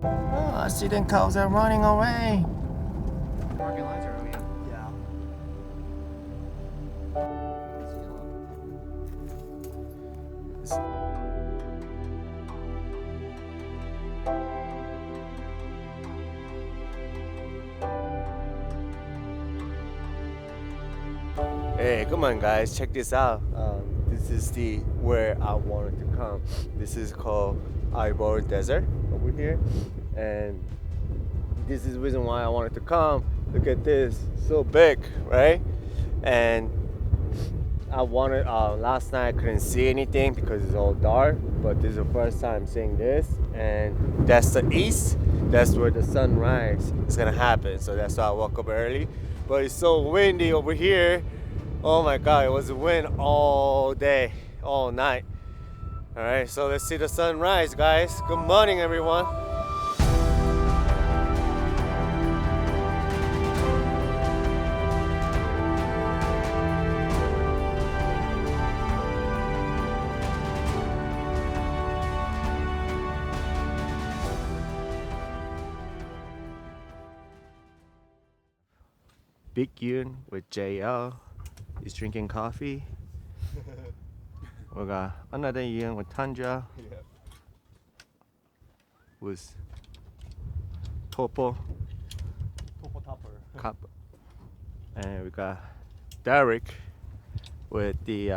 Oh, I see them cows are running away. Parking lines are we? Yeah. Hey, come on guys, check this out. This is the where I wanted to come. This is called Alvord Desert over here, and this is the reason why I wanted to come. Look at this, so big, right? And I wanted last night I couldn't see anything because it's all dark, but this is the first time seeing this, and that's the east. That's where the sunrise is gonna happen. So that's why I woke up early. But it's so windy over here. Oh my God, it was wind all day, all night. All right, so let's see the sunrise, guys. Good morning, everyone. Big Yun with JL is drinking coffee. We got another Yun with Tundra. With Topo. Topo Topper. Cup. And we got Derek with the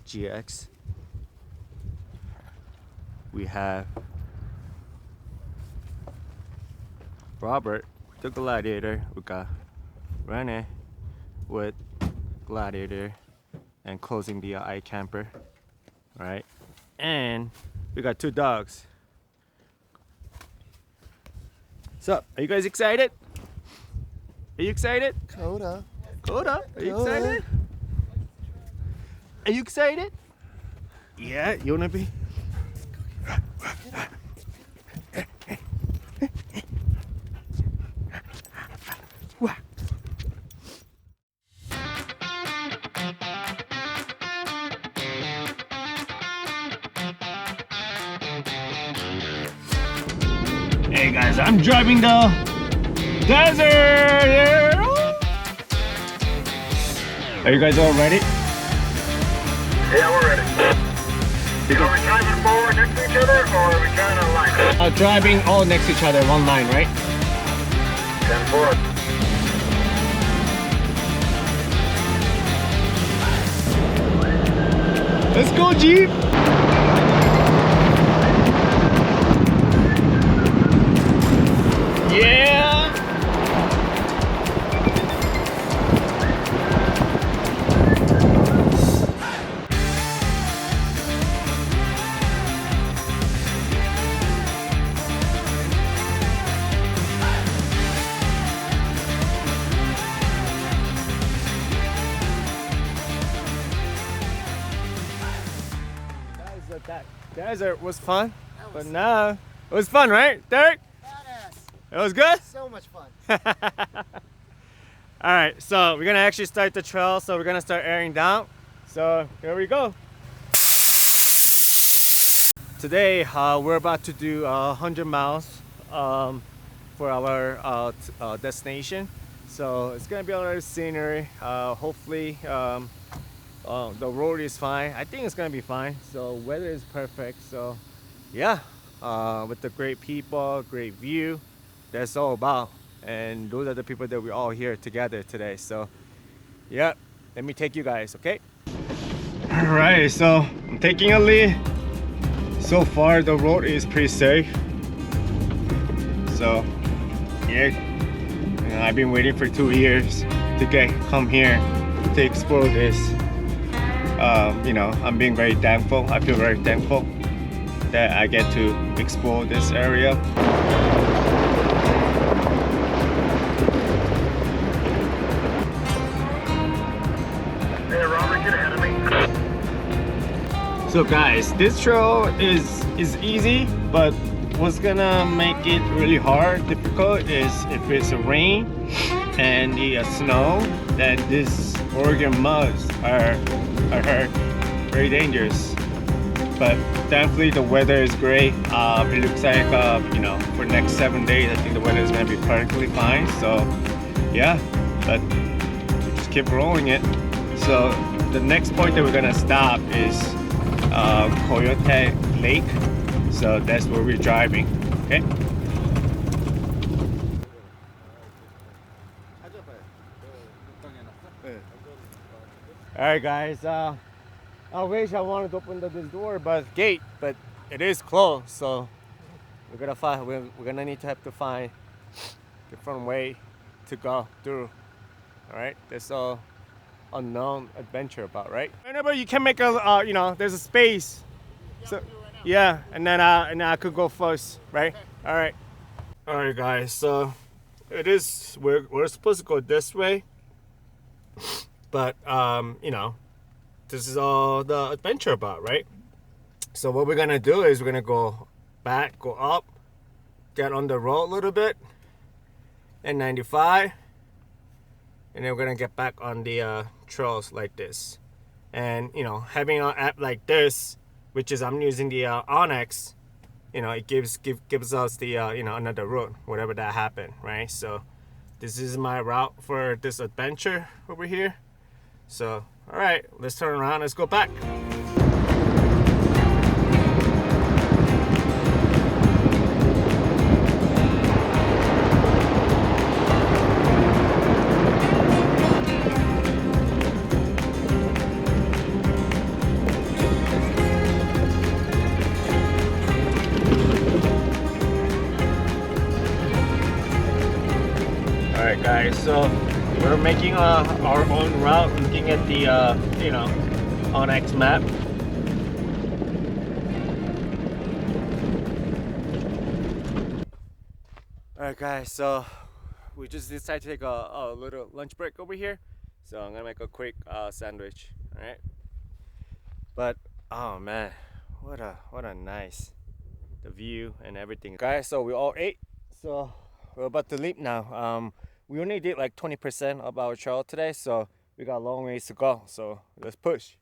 GX. We have Robert, the Gladiator. We got Rene with Gladiator and closing the iCamper. Right? And we got two dogs. So, are you guys excited? Are you excited? Coda. Coda, are you excited? Are you excited? Yeah, you wanna be? Hey guys, I'm driving the desert! Yeah. Are you guys all ready? Yeah, we're ready. Are we driving forward next to each other, or are we trying to line? Driving all next to each other, one line, right? 10-4. Let's go, Jeep! Yeah! That desert was fun, but now it was fun, right, Derek? Badass. It was good? So much fun. All right, so we're gonna actually start the trail, so we're gonna start airing down. So here we go. Today we're about to do 100 miles for our destination. So it's gonna be a lot of scenery. Hopefully the road is fine. I think it's gonna be fine. So weather is perfect. So yeah, with the great people, great view, that's all about. And those are the people that we're all here together today. So yeah, let me take you guys, okay? All right, so I'm taking a lead. So far the road is pretty safe. So yeah, I've been waiting for 2 years to come here to explore this. You know, I'm being very thankful. I feel very thankful that I get to explore this area. Hey, Robert, get ahead of me. So guys, this trail is easy, but what's gonna make it really hard, difficult, is if it's a rain and the snow, then this Oregon muds are very dangerous. but thankfully the weather is great. It looks like for next 7 days I think the weather is going to be perfectly fine. So yeah, but just keep rolling it. So the next point that we're going to stop is Coyote Lake. So that's where we're driving. Okay. Alright guys, I wish I wanted to open this door but it is closed, so we're gonna need to have to find different way to go through. Alright, there's a unknown adventure about, right? Whenever you can make a there's a space. So yeah, and then I could go first, right? Alright. Alright guys, so we're supposed to go this way. But this is all the adventure about, right? So what we're gonna do is we're gonna go back, go up, get on the road a little bit, and 95, and then we're gonna get back on the trails like this. And having an app like this, which is I'm using the Onyx, it gives us the another route, whatever that happened, right? So this is my route for this adventure over here. So, all right, let's turn around. Let's go back. All right, guys. So we're making our own route, looking at the Onyx map. Alright guys, so we just decided to take a little lunch break over here. So I'm gonna make a quick sandwich. Alright. But oh man, what a nice the view and everything. Guys, so we all ate. So we're about to leave now. We only did like 20% of our trail today, so we got a long ways to go. So let's push.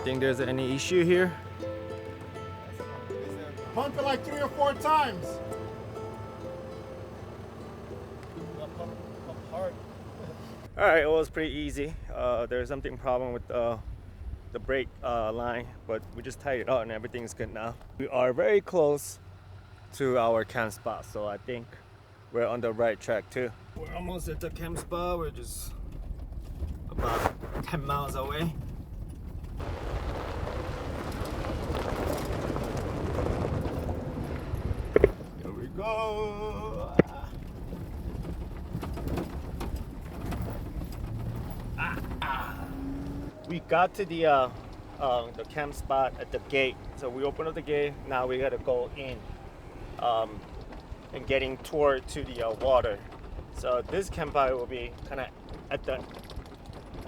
Think there's any issue here? Pump it like 3 or 4 times. All right, it was pretty easy. There's something problem with the brake line, but we just tied it out and everything's good now. We are very close to our camp spot, so I think we're on the right track too. We're almost at the camp spot. We're just about 10 miles away. Here we go. We got to the camp spot at the gate. So we opened up the gate. Now we gotta go in and getting toward to the water. So this campfire will be kind of at the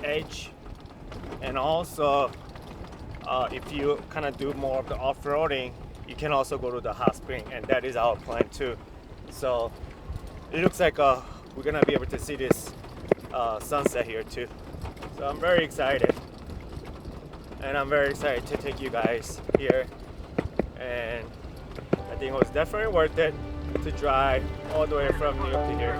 edge, and also if you kind of do more of the off-roading, you can also go to the hot spring, and that is our plan too. So it looks like we're gonna be able to see this sunset here too. So I'm very excited. and I'm very excited to take you guys here. And I think it was definitely worth it to drive all the way from New York to here.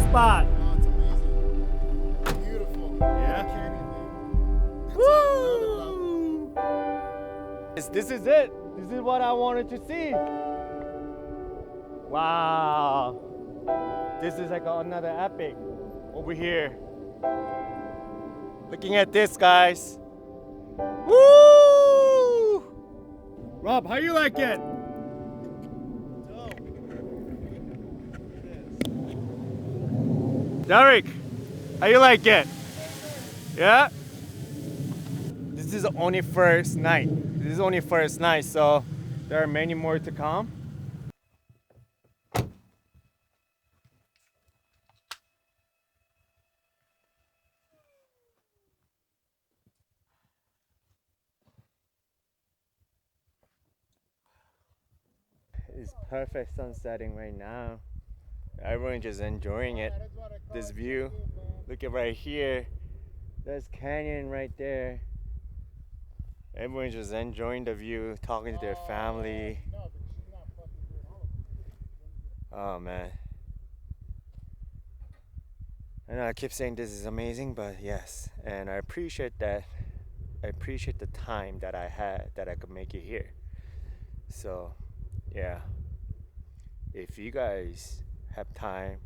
Spot. Oh, it's amazing. Beautiful. Yeah. Canyonland. That's on another level. This is it. This is what I wanted to see. Wow. This is like another epic over here. Looking at this, guys. Woo! Rob, how you like it? Derek, how you like it? Yeah? This is only first night. This is only first night, so there are many more to come. It's perfect sun setting right now. Everyone's just enjoying it. This view. Look at right here. There's canyon right there. Everyone's just enjoying the view, talking to their family. Oh man. I know I keep saying this is amazing, but yes. And I appreciate that. I appreciate the time that I had that I could make it here. So yeah. If you guys have time,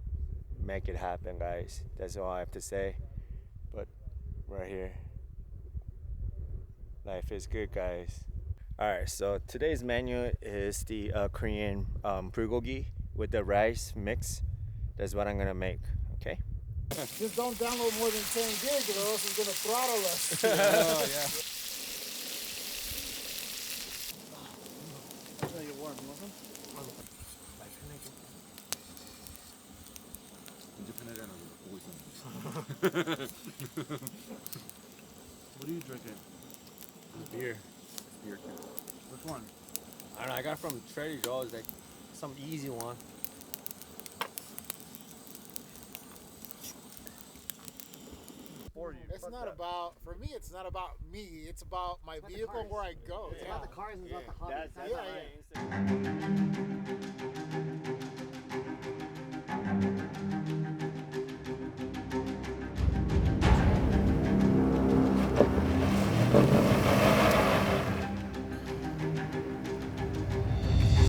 make it happen, guys. That's all I have to say. But right here, life is good, guys. All right, so today's menu is the Korean bulgogi with the rice mix. That's what I'm gonna make. Okay. Just don't download more than 10 gigs or else it's going to throttle us. Oh, yeah. What are you drinking? Beer. Beer can. Which one? I don't know. I got it from Trader Joe's, like some easy one. It's not about, for me, it's not about me. It's about my vehicle, where I go. It's about the cars and it's about the hobby. Yeah, yeah.